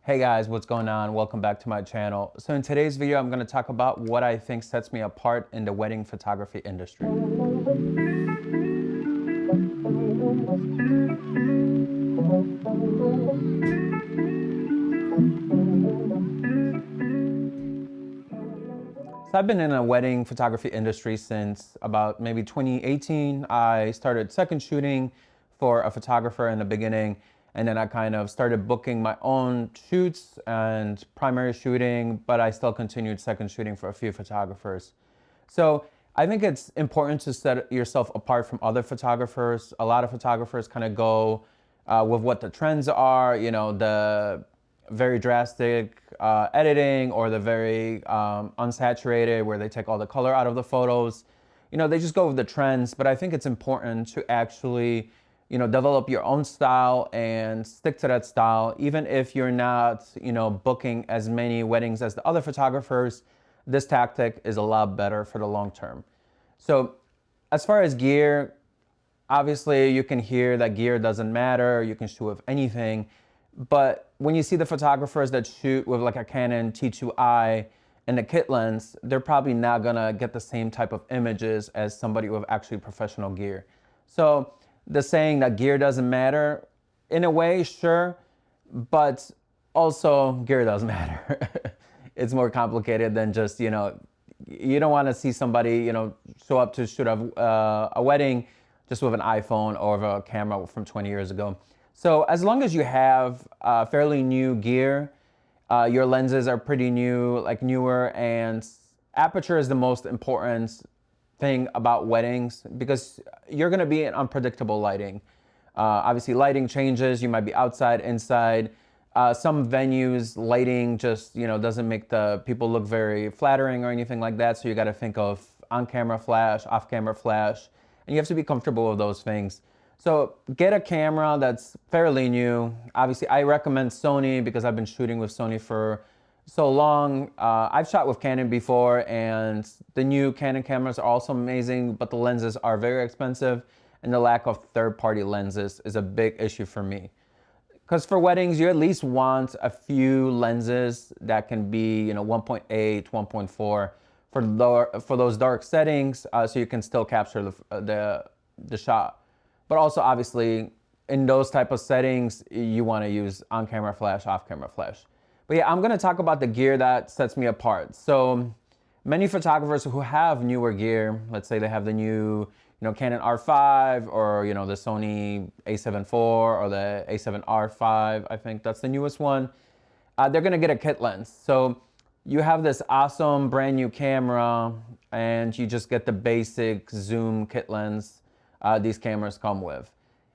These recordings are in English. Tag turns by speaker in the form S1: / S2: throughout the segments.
S1: Hey guys, what's going on? Welcome back to my channel. So in today's video, I'm going to talk about what I think sets me apart in the wedding photography industry. So I've been in a wedding photography industry since about maybe 2018. I started second shooting for a photographer in the beginning, and then I kind of started booking my own shoots and primary shooting, but I still continued second shooting for a few photographers. So I think it's important to set yourself apart from other photographers. A lot of photographers kind of go with what the trends are, the very drastic editing or the very unsaturated where they take all the color out of the photos. They just go with the trends, but I think it's important to actually, develop your own style and stick to that style. Even if you're not, booking as many weddings as the other photographers, this tactic is a lot better for the long term. So as far as gear, obviously you can hear that gear doesn't matter. You can shoot with anything. But when you see the photographers that shoot with like a Canon T2i and a kit lens, they're probably not gonna get the same type of images as somebody with actually professional gear. So the saying that gear doesn't matter, in a way, sure, but also gear does matter. It's more complicated than just, you don't want to see somebody, show up to shoot a wedding just with an iPhone or with a camera from 20 years ago. So as long as you have fairly new gear, your lenses are pretty new, like newer, and aperture is the most important thing about weddings because you're going to be in unpredictable lighting. Obviously, lighting changes. You might be outside, inside. Some venues, lighting just doesn't make the people look very flattering or anything like that. So you got to think of on-camera flash, off-camera flash, and you have to be comfortable with those things. So get a camera that's fairly new. Obviously, I recommend Sony because I've been shooting with Sony for so long. I've shot with Canon before, and the new Canon cameras are also amazing, but the lenses are very expensive, and the lack of third-party lenses is a big issue for me. Because for weddings, you at least want a few lenses that can be, 1.8, 1.4 for those dark settings, so you can still capture the shot. But also, obviously, in those type of settings, you want to use on-camera flash, off-camera flash. But yeah, I'm going to talk about the gear that sets me apart. So many photographers who have newer gear, let's say they have the new, Canon R5 or, the Sony A7 IV or the A7R5, I think that's the newest one. They're going to get a kit lens. So you have this awesome brand new camera and you just get the basic zoom kit lens these cameras come with.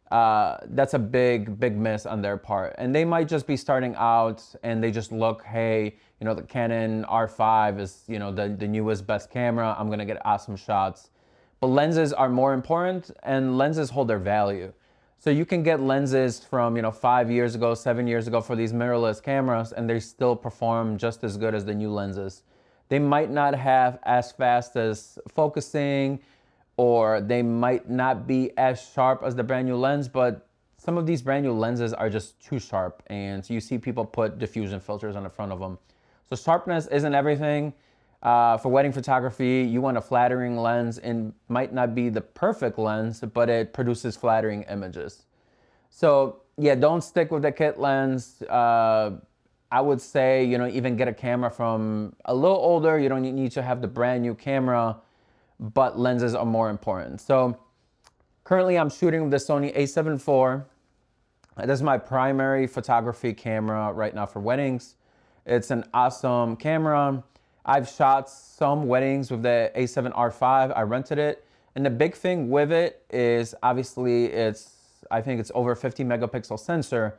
S1: That's a big miss on their part. And they might just be starting out and they just look, hey, the Canon R5 is, the newest, best camera. I'm gonna get awesome shots. But lenses are more important and lenses hold their value. So you can get lenses from, 5 years ago, 7 years ago for these mirrorless cameras and they still perform just as good as the new lenses. They might not have as fast as focusing, or they might not be as sharp as the brand new lens, but some of these brand new lenses are just too sharp, and you see people put diffusion filters on the front of them. So sharpness isn't everything. For wedding photography, you want a flattering lens, and might not be the perfect lens, but it produces flattering images. So yeah, don't stick with the kit lens. I would say, even get a camera from a little older. You don't need to have the brand new camera, but lenses are more important. So currently I'm shooting with the Sony A7 IV. This is my primary photography camera right now for weddings. It's an awesome camera. I've shot some weddings with the A7R5. I rented it. And the big thing with it is obviously I think it's over 50 megapixel sensor.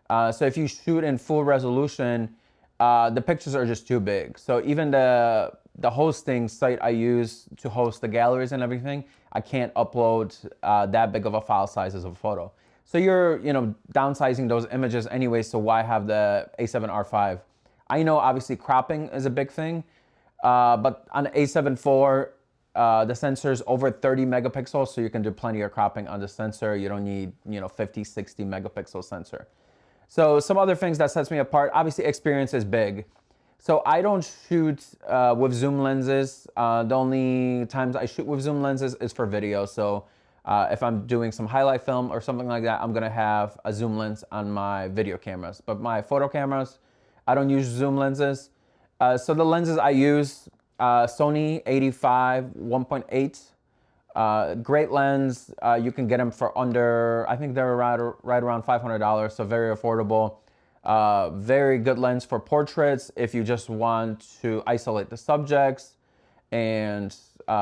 S1: So if you shoot in full resolution, the pictures are just too big. So even the hosting site I use to host the galleries and everything, I can't upload that big of a file size as a photo. So you're, downsizing those images anyway, so why have the A7R5? I know obviously cropping is a big thing, but on the A7 IV, the sensor is over 30 megapixels, so you can do plenty of cropping on the sensor. You don't need, 50, 60 megapixel sensor. So some other things that sets me apart, obviously experience is big. So I don't shoot with zoom lenses. The only times I shoot with zoom lenses is for video. So if I'm doing some highlight film or something like that, I'm gonna have a zoom lens on my video cameras. But my photo cameras, I don't use zoom lenses. So the lenses I use, Sony 85 1.8. Great lens. You can get them for under, I think they're right around $500, so very affordable. Very good lens for portraits if you just want to isolate the subjects and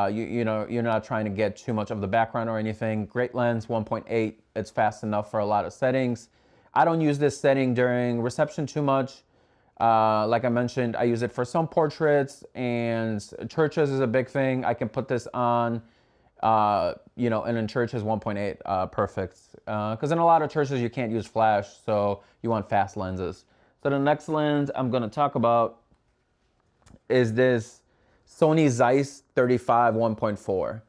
S1: you know, you're not trying to get too much of the background or anything. Great lens, 1.8. It's fast enough for a lot of settings. I don't use this setting during reception too much. Like I mentioned, I use it for some portraits, and churches is a big thing. I can put this on, you know, and in churches 1.8, perfect. Because in a lot of churches you can't use flash, so you want fast lenses. So the next lens I'm gonna talk about is this Sony Zeiss 35 1.4.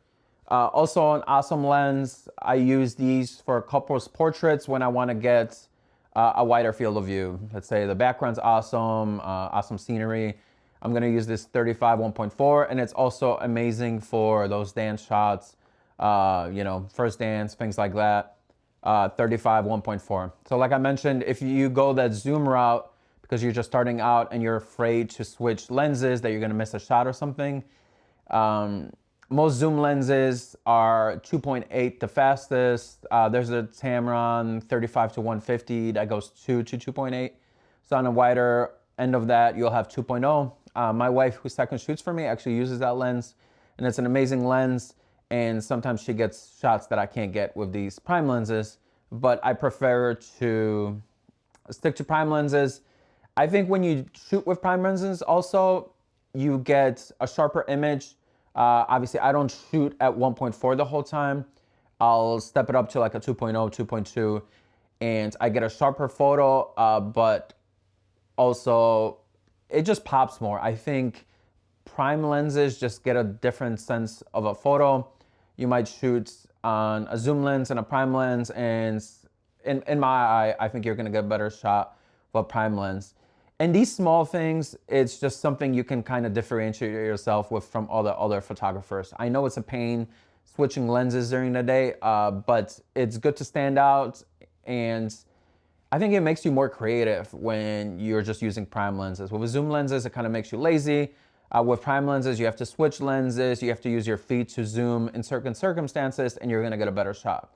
S1: Also an awesome lens. I use these for couples portraits when I want to get a wider field of view. Let's say the background's awesome, awesome scenery. I'm gonna use this 35 1.4, and it's also amazing for those dance shots, you know, first dance, things like that. 35 1.4. So like I mentioned, if you go that zoom route because you're just starting out and you're afraid to switch lenses, that you're gonna miss a shot or something, most zoom lenses are 2.8 the fastest. There's a Tamron 35 to 150 that goes 2 to 2.8. So on a wider end of that, you'll have 2.0. My wife, who second shoots for me, actually uses that lens, and it's an amazing lens. And sometimes she gets shots that I can't get with these prime lenses, but I prefer to stick to prime lenses. I think when you shoot with prime lenses also, you get a sharper image. Obviously, I don't shoot at 1.4 the whole time. I'll step it up to like a 2.0, 2.2, and I get a sharper photo, but also it just pops more. I think prime lenses just get a different sense of a photo. You might shoot on a zoom lens and a prime lens, and in my eye, I think you're gonna get a better shot with a prime lens. And these small things, it's just something you can kind of differentiate yourself with from all the other photographers. I know it's a pain switching lenses during the day, but it's good to stand out, and I think it makes you more creative when you're just using prime lenses. With zoom lenses, it kind of makes you lazy. With prime lenses, you have to switch lenses, you have to use your feet to zoom in certain circumstances, and you're gonna get a better shot.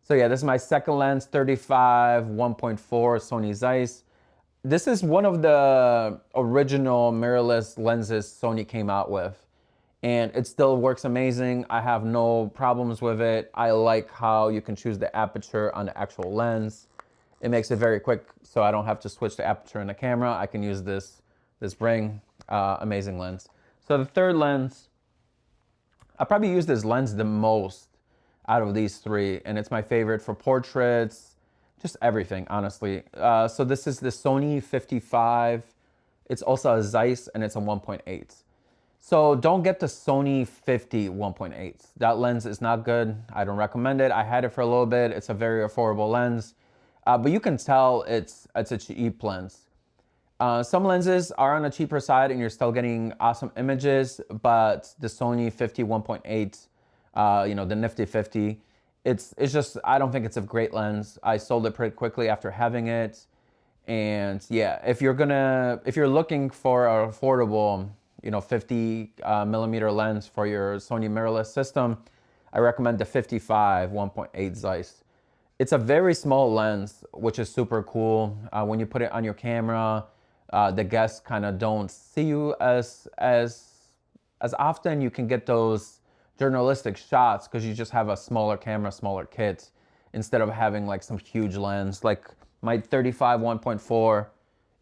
S1: So yeah, this is my second lens, 35 1.4 Sony Zeiss. This is one of the original mirrorless lenses Sony came out with, and it still works amazing. I have no problems with it. I like how you can choose the aperture on the actual lens. It makes it very quick, so I don't have to switch the aperture in the camera. I can use this ring. Amazing lens. So the third lens, I probably use this lens the most out of these three, and it's my favorite for portraits, just everything, honestly. So this is the Sony 55. It's also a Zeiss, and it's a 1.8. So don't get the Sony 50 1.8. That lens is not good. I don't recommend it. I had it for a little bit. It's a very affordable lens, but you can tell it's a cheap lens. Some lenses are on the cheaper side and you're still getting awesome images, but the Sony 50 1.8, you know, the Nifty 50, it's just, I don't think it's a great lens. I sold it pretty quickly after having it. And yeah, if you're looking for an affordable, you know, 50 millimeter lens for your Sony mirrorless system, I recommend the 55 1.8 Zeiss. It's a very small lens, which is super cool. When you put it on your camera, the guests kind of don't see you as often. You can get those journalistic shots because you just have a smaller camera, smaller kit, instead of having like some huge lens. Like my 35 1.4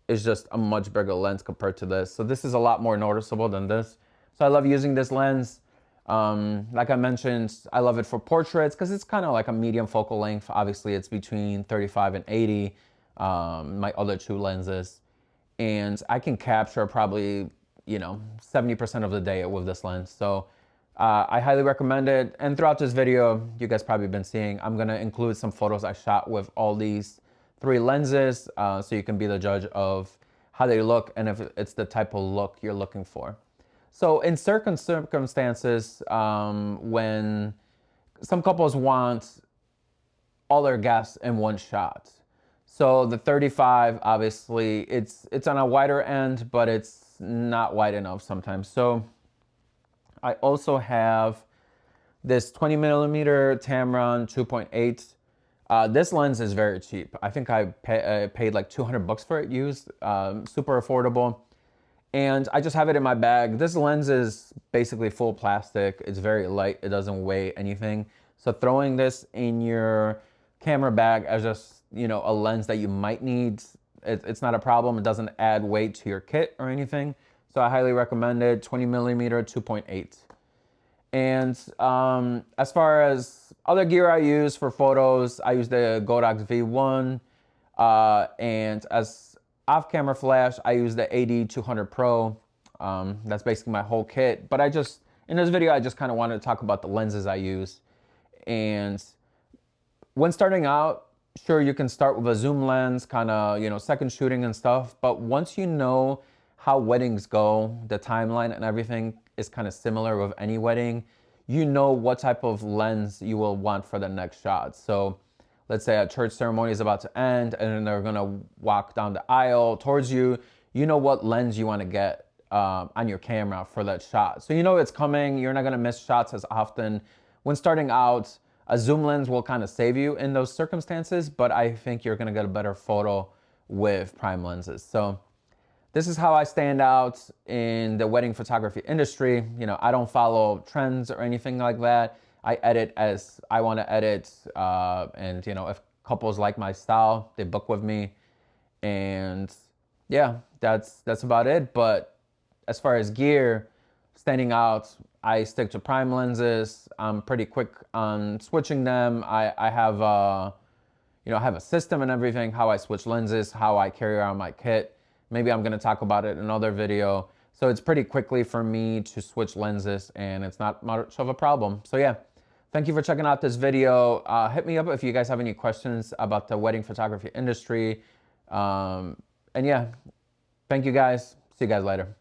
S1: is just a much bigger lens compared to this. So this is a lot more noticeable than this. So I love using this lens. Like I mentioned, I love it for portraits because it's kind of like a medium focal length. Obviously it's between 35 and 80, my other two lenses. And I can capture probably, you know, 70% of the day with this lens. So I highly recommend it. And throughout this video, you guys probably been seeing, I'm gonna include some photos I shot with all these 3 lenses, so you can be the judge of how they look and if it's the type of look you're looking for. So in certain circumstances, when some couples want all their guests in one shot. So the 35, obviously, it's on a wider end, but it's not wide enough sometimes. So I also have this 20 millimeter Tamron 2.8. This lens is very cheap. I think I paid like $200 for it used, super affordable. And I just have it in my bag. This lens is basically full plastic. It's very light. It doesn't weigh anything. So throwing this in your camera bag as just, you know, a lens that you might need, it's not a problem. It doesn't add weight to your kit or anything. So I highly recommend it. 20 millimeter 2.8. And as far as other gear I use for photos, I use the Godox V1. And as off-camera flash, I use the AD200 Pro. That's basically my whole kit. But in this video, I just kind of wanted to talk about the lenses I use. And when starting out, sure, you can start with a zoom lens, kind of, you know, second shooting and stuff. But once you know how weddings go, the timeline and everything is kind of similar with any wedding, you know what type of lens you will want for the next shot. So let's say a church ceremony is about to end and then they're gonna walk down the aisle towards you. You know what lens you wanna get on your camera for that shot. So you know it's coming, you're not gonna miss shots as often. When starting out, a zoom lens will kind of save you in those circumstances, but I think you're gonna get a better photo with prime lenses. So this is how I stand out in the wedding photography industry. You know, I don't follow trends or anything like that. I edit as I want to edit, and you know, if couples like my style, they book with me, and yeah, that's about it. But as far as gear, standing out, I stick to prime lenses. I'm pretty quick on switching them. I have you know, I have a system and everything, how I switch lenses, how I carry around my kit. Maybe I'm gonna talk about it in another video. So it's pretty quickly for me to switch lenses and it's not much of a problem. So yeah, thank you for checking out this video. Hit me up if you guys have any questions about the wedding photography industry. And yeah, thank you guys. See you guys later.